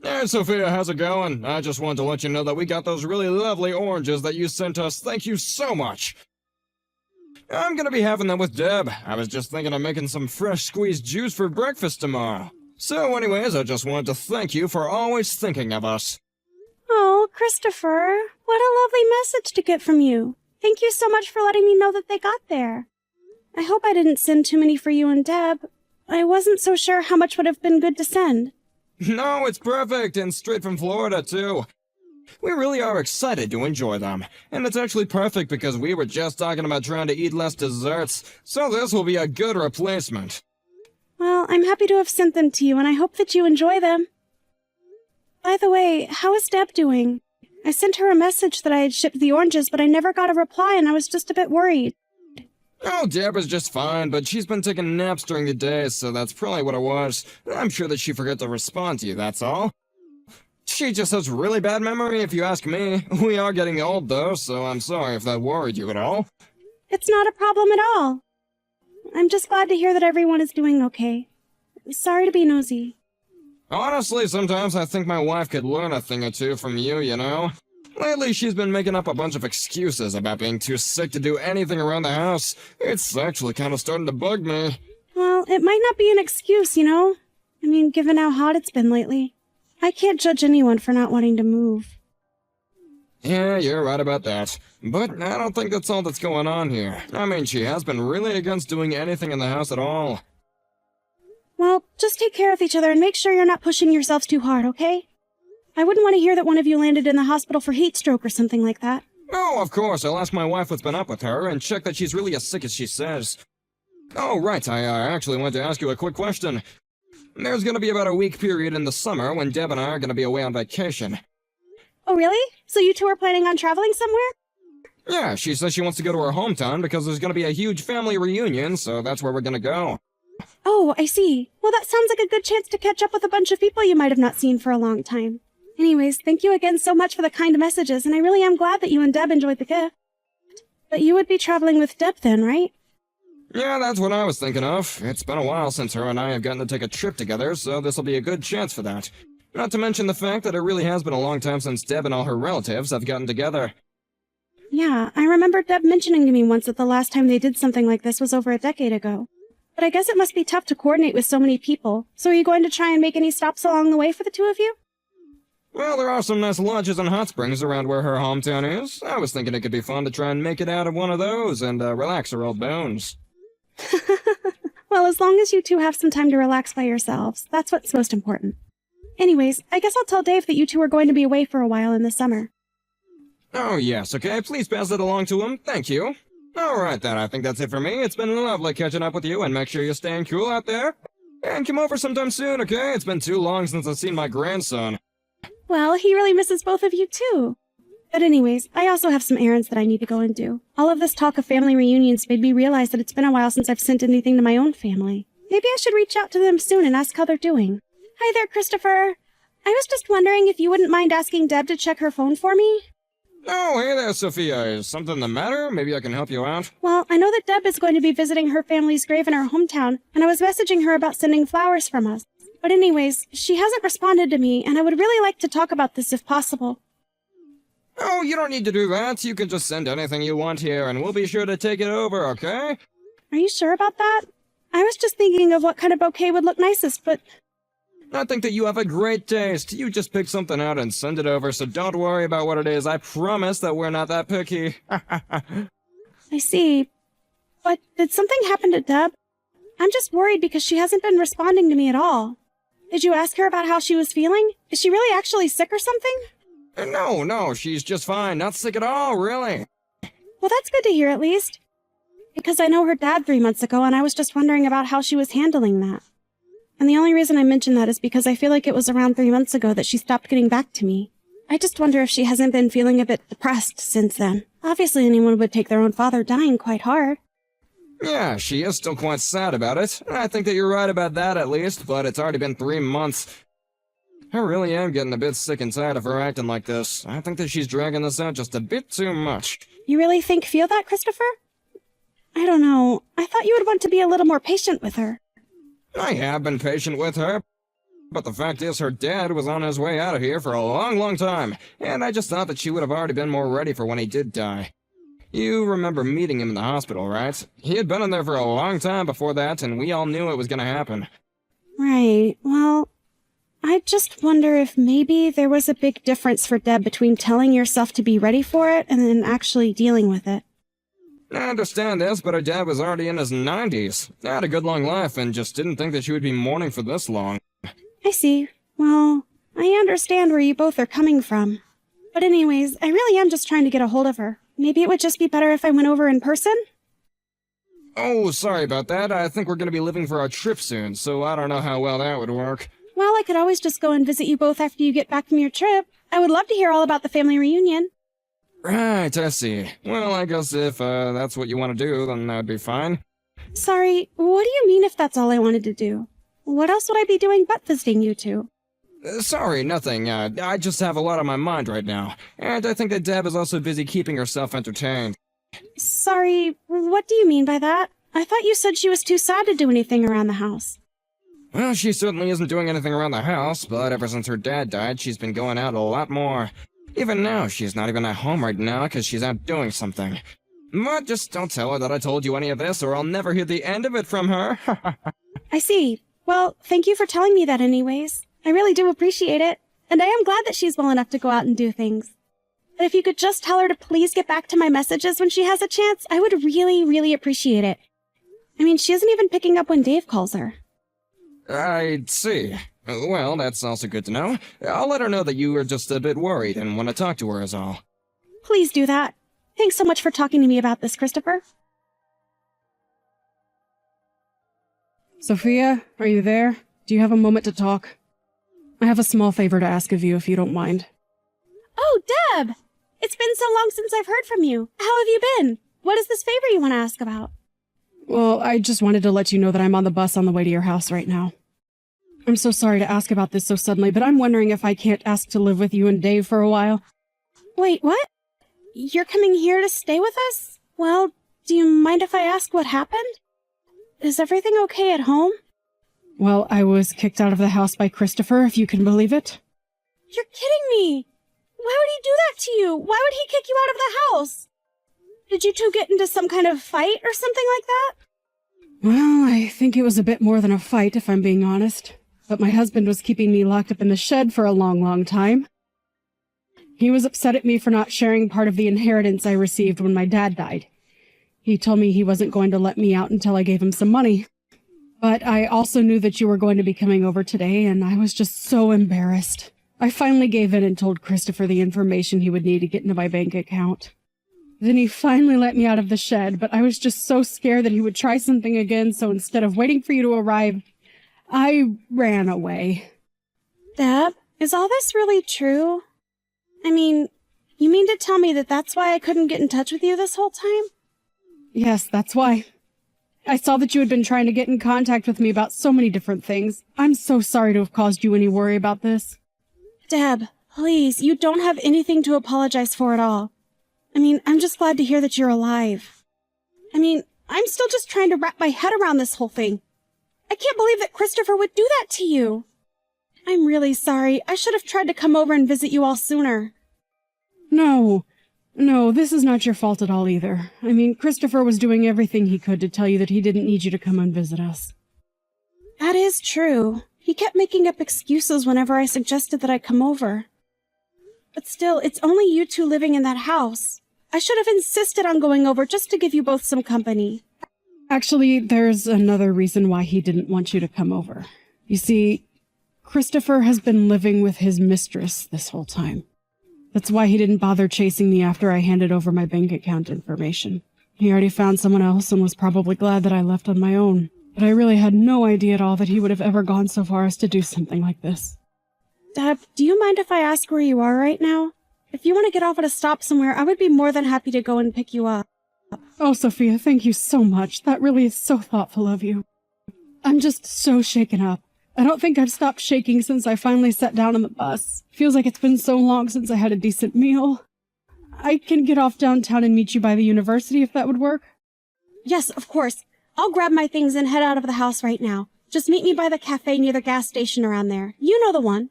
Hey, Sophia, how's it going? I just wanted to let you know that we got those really lovely oranges that you sent us. Thank you so much. I'm gonna be having them with Deb. I was just thinking of making some fresh squeezed juice for breakfast tomorrow. So anyways, I just wanted to thank you for always thinking of us. Oh, Christopher, what a lovely message to get from you. Thank you so much for letting me know that they got there. I hope I didn't send too many for you and Deb. I wasn't so sure how much would have been good to send. No, it's perfect, and straight from Florida, too. We really are excited to enjoy them, and it's actually perfect because we were just talking about trying to eat less desserts, so this will be a good replacement. Well, I'm happy to have sent them to you, and I hope that you enjoy them. By the way, how is Deb doing? I sent her a message that I had shipped the oranges, but I never got a reply, and I was just a bit worried. Oh, Deb is just fine, but she's been taking naps during the day, so that's probably what it was. I'm sure that she forgot to respond to you, that's all. She just has really bad memory, if you ask me. We are getting old, though, so I'm sorry if that worried you at all. It's not a problem at all. I'm just glad to hear that everyone is doing okay. Sorry to be nosy. Honestly, sometimes I think my wife could learn a thing or two from you, you know? Lately, she's been making up a bunch of excuses about being too sick to do anything around the house. It's actually kind of starting to bug me. Well, it might not be an excuse, you know? I mean, given how hot it's been lately. I can't judge anyone for not wanting to move. Yeah, you're right about that. But I don't think that's all that's going on here. I mean, she has been really against doing anything in the house at all. Well, just take care of each other and make sure you're not pushing yourselves too hard, okay? I wouldn't want to hear that one of you landed in the hospital for heat stroke or something like that. Oh, of course, I'll ask my wife what's been up with her and check that she's really as sick as she says. Oh, right, I actually wanted to ask you a quick question. There's gonna be about a week period in the summer when Deb and I are gonna be away on vacation. Oh, really? So you two are planning on traveling somewhere? Yeah, she says she wants to go to her hometown because there's gonna be a huge family reunion, so that's where we're gonna go. Oh, I see. Well, that sounds like a good chance to catch up with a bunch of people you might have not seen for a long time. Anyways, thank you again so much for the kind messages, and I really am glad that you and Deb enjoyed the gift. But you would be traveling with Deb then, right? Yeah, that's what I was thinking of. It's been a while since her and I have gotten to take a trip together, so this'll be a good chance for that. Not to mention the fact that it really has been a long time since Deb and all her relatives have gotten together. Yeah, I remember Deb mentioning to me once that the last time they did something like this was over a decade ago. But I guess it must be tough to coordinate with so many people. So are you going to try and make any stops along the way for the two of you? Well, there are some nice lodges and hot springs around where her hometown is. I was thinking it could be fun to try and make it out of one of those and relax her old bones. Well, as long as you two have some time to relax by yourselves, that's what's most important. Anyways, I guess I'll tell Dave that you two are going to be away for a while in the summer. Oh, yes, okay, please pass it along to him. Thank you. Alright then, I think that's it for me. It's been lovely catching up with you, and make sure you're staying cool out there. And come over sometime soon, okay? It's been too long since I've seen my grandson. Well, he really misses both of you too. But anyways, I also have some errands that I need to go and do. All of this talk of family reunions made me realize that it's been a while since I've sent anything to my own family. Maybe I should reach out to them soon and ask how they're doing. Hi there, Christopher. I was just wondering if you wouldn't mind asking Deb to check her phone for me? Oh, hey there, Sophia. Is something the matter? Maybe I can help you out? Well, I know that Deb is going to be visiting her family's grave in our hometown, and I was messaging her about sending flowers from us. But anyways, she hasn't responded to me, and I would really like to talk about this if possible. Oh, you don't need to do that. You can just send anything you want here, and we'll be sure to take it over, okay? Are you sure about that? I was just thinking of what kind of bouquet would look nicest, but... I think that you have a great taste. You just pick something out and send it over, so don't worry about what it is. I promise that we're not that picky. I see. But did something happen to Deb? I'm just worried because she hasn't been responding to me at all. Did you ask her about how she was feeling? Is she really actually sick or something? No, she's just fine. Not sick at all, really. Well, that's good to hear at least. Because I know her dad 3 months ago, and I was just wondering about how she was handling that. And the only reason I mention that is because I feel like it was around 3 months ago that she stopped getting back to me. I just wonder if she hasn't been feeling a bit depressed since then. Obviously anyone would take their own father dying quite hard. Yeah, she is still quite sad about it. I think that you're right about that at least, but it's already been 3 months. I really am getting a bit sick and tired of her acting like this. I think that she's dragging this out just a bit too much. You really feel that, Christopher? I don't know. I thought you would want to be a little more patient with her. I have been patient with her, But the fact is, her dad was on his way out of here for a long, long time, and I just thought that she would have already been more ready for when he did die. You remember meeting him in the hospital, right? He had been in there for a long time before that, and we all knew it was gonna happen. Right. Well, I just wonder if maybe there was a big difference for Deb between telling yourself to be ready for it and then actually dealing with it. I understand this, but her dad was already in his 90s. Had a good long life, and just didn't think that she would be mourning for this long. I see. Well, I understand where you both are coming from. But anyways, I really am just trying to get a hold of her. Maybe it would just be better if I went over in person? Oh, sorry about that. I think we're gonna be leaving for our trip soon, so I don't know how well that would work. Well, I could always just go and visit you both after you get back from your trip. I would love to hear all about the family reunion. Right, I see. Well, I guess if that's what you want to do, then that'd be fine. Sorry, what do you mean if that's all I wanted to do? What else would I be doing but visiting you two? Sorry, nothing. I just have a lot on my mind right now. And I think that Deb is also busy keeping herself entertained. Sorry, what do you mean by that? I thought you said she was too sad to do anything around the house. Well, she certainly isn't doing anything around the house, but ever since her dad died, she's been going out a lot more. Even now, she's not even at home right now because she's out doing something. But just don't tell her that I told you any of this, or I'll never hear the end of it from her. I see. Well, thank you for telling me that anyways. I really do appreciate it, and I am glad that she's well enough to go out and do things. But if you could just tell her to please get back to my messages when she has a chance, I would really, really appreciate it. I mean, she isn't even picking up when Dave calls her. I see. Well, that's also good to know. I'll let her know that you were just a bit worried and want to talk to her is all. Please do that. Thanks so much for talking to me about this, Christopher. Sophia, are you there? Do you have a moment to talk? I have a small favor to ask of you, if you don't mind. Oh, Deb! It's been so long since I've heard from you. How have you been? What is this favor you want to ask about? Well, I just wanted to let you know that I'm on the bus on the way to your house right now. I'm so sorry to ask about this so suddenly, but I'm wondering if I can't ask to live with you and Dave for a while. Wait, what? You're coming here to stay with us? Well, do you mind if I ask what happened? Is everything okay at home? Well, I was kicked out of the house by Christopher, if you can believe it. You're kidding me! Why would he do that to you? Why would he kick you out of the house? Did you two get into some kind of fight or something like that? Well, I think it was a bit more than a fight, if I'm being honest. But my husband was keeping me locked up in the shed for a long, long time. He was upset at me for not sharing part of the inheritance I received when my dad died. He told me he wasn't going to let me out until I gave him some money. But I also knew that you were going to be coming over today, and I was just so embarrassed. I finally gave in and told Christopher the information he would need to get into my bank account. Then he finally let me out of the shed, but I was just so scared that he would try something again, so instead of waiting for you to arrive, I ran away. Deb, is all this really true? I mean, you mean to tell me that that's why I couldn't get in touch with you this whole time? Yes, that's why. I saw that you had been trying to get in contact with me about so many different things. I'm so sorry to have caused you any worry about this. Deb, please, you don't have anything to apologize for at all. I mean, I'm just glad to hear that you're alive. I mean, I'm still just trying to wrap my head around this whole thing. I can't believe that Christopher would do that to you. I'm really sorry. I should have tried to come over and visit you all sooner. No, this is not your fault at all either. I mean, Christopher was doing everything he could to tell you that he didn't need you to come and visit us. That is true. He kept making up excuses whenever I suggested that I come over. But still, it's only you two living in that house. I should have insisted on going over just to give you both some company. Actually, there's another reason why he didn't want you to come over. You see, Christopher has been living with his mistress this whole time. That's why he didn't bother chasing me after I handed over my bank account information. He already found someone else and was probably glad that I left on my own. But I really had no idea at all that he would have ever gone so far as to do something like this. Deb, do you mind if I ask where you are right now? If you want to get off at a stop somewhere, I would be more than happy to go and pick you up. Oh, Sophia, thank you so much. That really is so thoughtful of you. I'm just so shaken up. I don't think I've stopped shaking since I finally sat down on the bus. Feels like it's been so long since I had a decent meal. I can get off downtown and meet you by the university if that would work. Yes, of course. I'll grab my things and head out of the house right now. Just meet me by the cafe near the gas station around there. You know the one.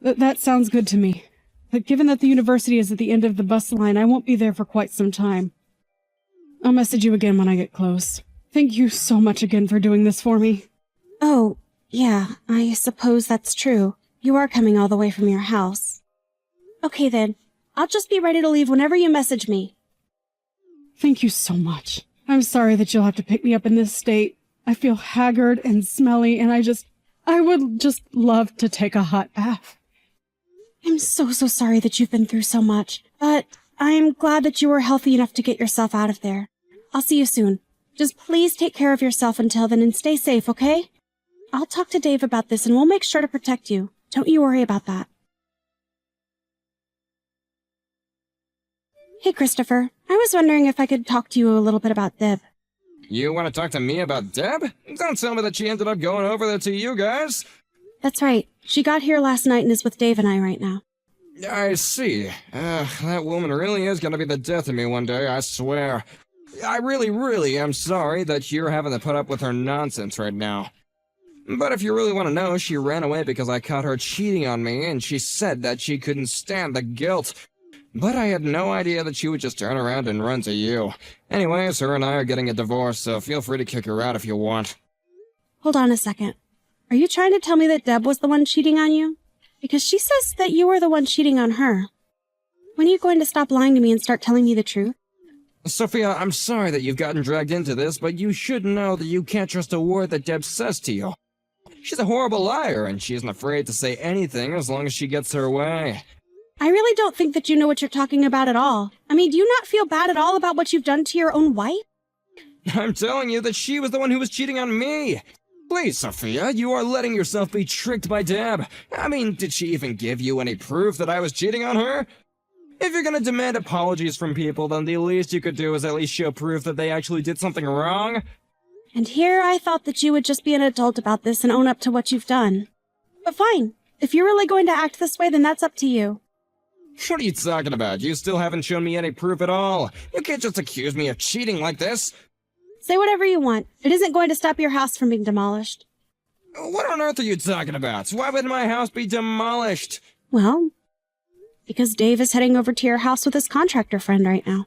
That sounds good to me. But given that the university is at the end of the bus line, I won't be there for quite some time. I'll message you again when I get close. Thank you so much again for doing this for me. Oh, yeah, I suppose that's true. You are coming all the way from your house. Okay then, I'll just be ready to leave whenever you message me. Thank you so much. I'm sorry that you'll have to pick me up in this state. I feel haggard and smelly, and I would just love to take a hot bath. I'm so sorry that you've been through so much, but I'm glad that you were healthy enough to get yourself out of there. I'll see you soon. Just please take care of yourself until then and stay safe, okay? I'll talk to Dave about this and we'll make sure to protect you. Don't you worry about that. Hey, Christopher. I was wondering if I could talk to you a little bit about Deb. You want to talk to me about Deb? Don't tell me that she ended up going over there to you guys. That's right. She got here last night and is with Dave and I right now. I see. That woman really is gonna be the death of me one day, I swear. I really am sorry that you're having to put up with her nonsense right now. But if you really want to know, she ran away because I caught her cheating on me, and she said that she couldn't stand the guilt. But I had no idea that she would just turn around and run to you. Anyways, her and I are getting a divorce, so feel free to kick her out if you want. Hold on a second. Are you trying to tell me that Deb was the one cheating on you? Because she says that you were the one cheating on her. When are you going to stop lying to me and start telling me the truth? Sophia, I'm sorry that you've gotten dragged into this, but you should know that you can't trust a word that Deb says to you. She's a horrible liar, and she isn't afraid to say anything as long as she gets her way. I really don't think that you know what you're talking about at all. I mean, do you not feel bad at all about what you've done to your own wife? I'm telling you that she was the one who was cheating on me. Please, Sophia, you are letting yourself be tricked by Deb. I mean, did she even give you any proof that I was cheating on her? If you're gonna demand apologies from people, then the least you could do is at least show proof that they actually did something wrong. And here I thought that you would just be an adult about this and own up to what you've done. But fine. If you're really going to act this way, then that's up to you. What are you talking about? You still haven't shown me any proof at all. You can't just accuse me of cheating like this. Say whatever you want. It isn't going to stop your house from being demolished. What on earth are you talking about? Why would my house be demolished? Well, because Dave is heading over to your house with his contractor friend right now.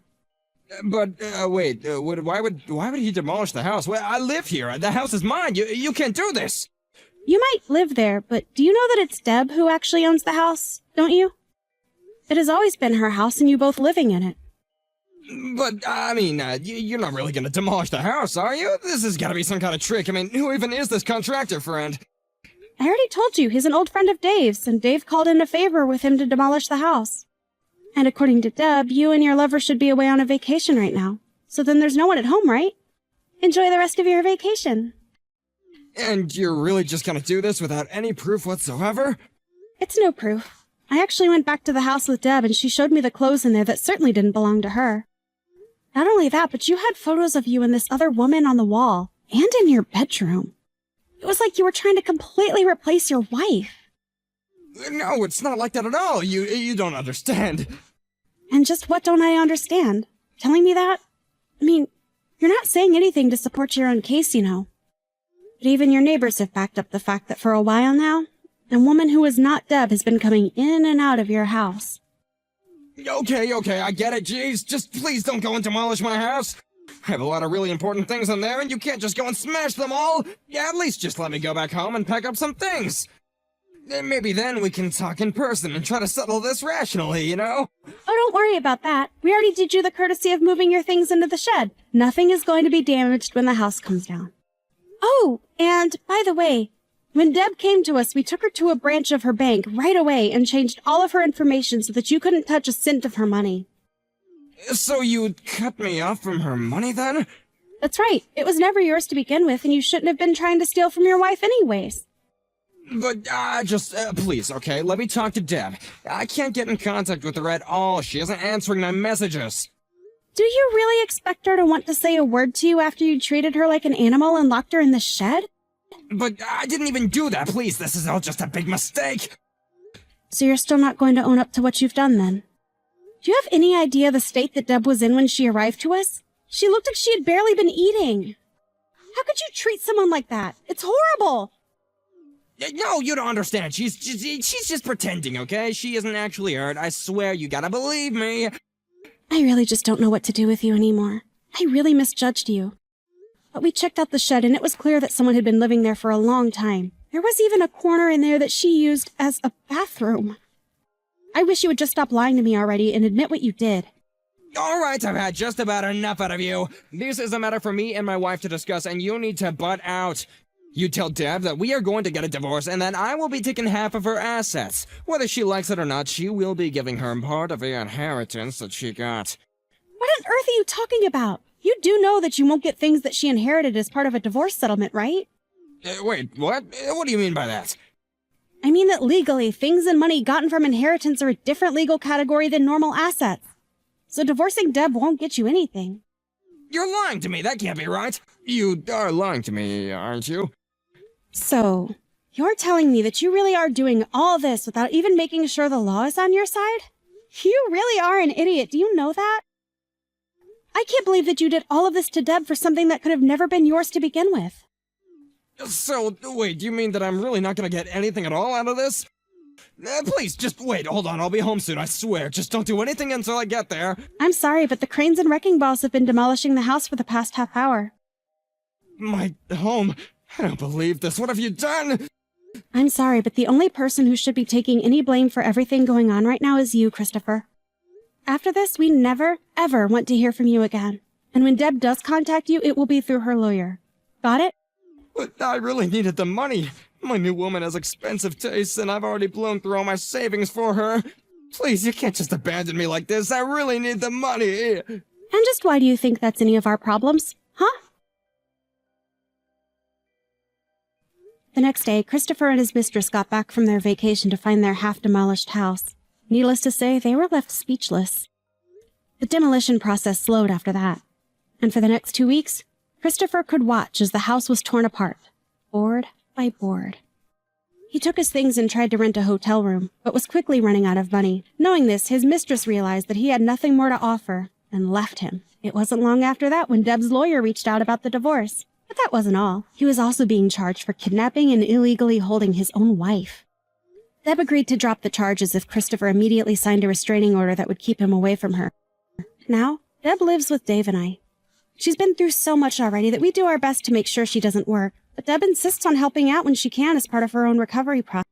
But, wait, why would he demolish the house? Well, I live here. The house is mine. You can't do this. You might live there, but do you know that it's Deb who actually owns the house, don't you? It has always been her house and you both living in it. But, I mean, you're not really gonna demolish the house, are you? This has gotta be some kind of trick. I mean, who even is this contractor friend? I already told you, he's an old friend of Dave's, and Dave called in a favor with him to demolish the house. And according to Deb, you and your lover should be away on a vacation right now. So then there's no one at home, right? Enjoy the rest of your vacation. And you're really just gonna do this without any proof whatsoever? It's no proof. I actually went back to the house with Deb, and she showed me the clothes in there that certainly didn't belong to her. Not only that, but you had photos of you and this other woman on the wall, and in your bedroom. It was like you were trying to completely replace your wife. No, it's not like that at all. You don't understand. And just what don't I understand? Telling me that? I mean, you're not saying anything to support your own case, you know. But even your neighbors have backed up the fact that for a while now, a woman who is not Deb has been coming in and out of your house. Okay, I get it, jeez. Just please don't go and demolish my house. I have a lot of really important things in there, and you can't just go and smash them all. Yeah, at least just let me go back home and pack up some things. Maybe then we can talk in person and try to settle this rationally, you know? Oh, don't worry about that. We already did you the courtesy of moving your things into the shed. Nothing is going to be damaged when the house comes down. Oh, and by the way, when Deb came to us, we took her to a branch of her bank right away and changed all of her information so that you couldn't touch a cent of her money. So you'd cut me off from her money then? That's right. It was never yours to begin with, and you shouldn't have been trying to steal from your wife anyways. But, please, okay, let me talk to Deb. I can't get in contact with her at all. She isn't answering my messages. Do you really expect her to want to say a word to you after you treated her like an animal and locked her in the shed? But I didn't even do that, please. This is all just a big mistake. So you're still not going to own up to what you've done, then? Do you have any idea the state that Deb was in when she arrived to us? She looked like she had barely been eating. How could you treat someone like that? It's horrible! No, you don't understand. She's just pretending, okay? She isn't actually hurt. I swear, you gotta believe me. I really just don't know what to do with you anymore. I really misjudged you. But we checked out the shed and it was clear that someone had been living there for a long time. There was even a corner in there that she used as a bathroom. I wish you would just stop lying to me already and admit what you did. All right, I've had just about enough out of you. This is a matter for me and my wife to discuss, and you need to butt out. You tell Deb that we are going to get a divorce, and then I will be taking half of her assets. Whether she likes it or not, she will be giving her part of the inheritance that she got. What on earth are you talking about? You do know that you won't get things that she inherited as part of a divorce settlement, right? Wait, what? What do you mean by that? I mean that legally, things and money gotten from inheritance are a different legal category than normal assets. So divorcing Deb won't get you anything. You're lying to me. That can't be right. You are lying to me, aren't you? So, you're telling me that you really are doing all this without even making sure the law is on your side? You really are an idiot. Do you know that? I can't believe that you did all of this to Deb for something that could have never been yours to begin with. So, wait, do you mean that I'm really not gonna get anything at all out of this? Please, just wait, hold on, I'll be home soon, I swear. Just don't do anything until I get there. I'm sorry, but the cranes and wrecking balls have been demolishing the house for the past half hour. My home? I don't believe this. What have you done? I'm sorry, but the only person who should be taking any blame for everything going on right now is you, Christopher. After this, we never, ever want to hear from you again. And when Deb does contact you, it will be through her lawyer. Got it? But I really needed the money. My new woman has expensive tastes, and I've already blown through all my savings for her. Please, you can't just abandon me like this. I really need the money. And just why do you think that's any of our problems? Huh? The next day, Christopher and his mistress got back from their vacation to find their half-demolished house. Needless to say, they were left speechless. The demolition process slowed after that. And for the next 2 weeks, Christopher could watch as the house was torn apart, board by board. He took his things and tried to rent a hotel room, but was quickly running out of money. Knowing this, his mistress realized that he had nothing more to offer and left him. It wasn't long after that when Deb's lawyer reached out about the divorce. But that wasn't all. He was also being charged for kidnapping and illegally holding his own wife. Deb agreed to drop the charges if Christopher immediately signed a restraining order that would keep him away from her. Now, Deb lives with Dave and I. She's been through so much already that we do our best to make sure she doesn't work, but Deb insists on helping out when she can as part of her own recovery process.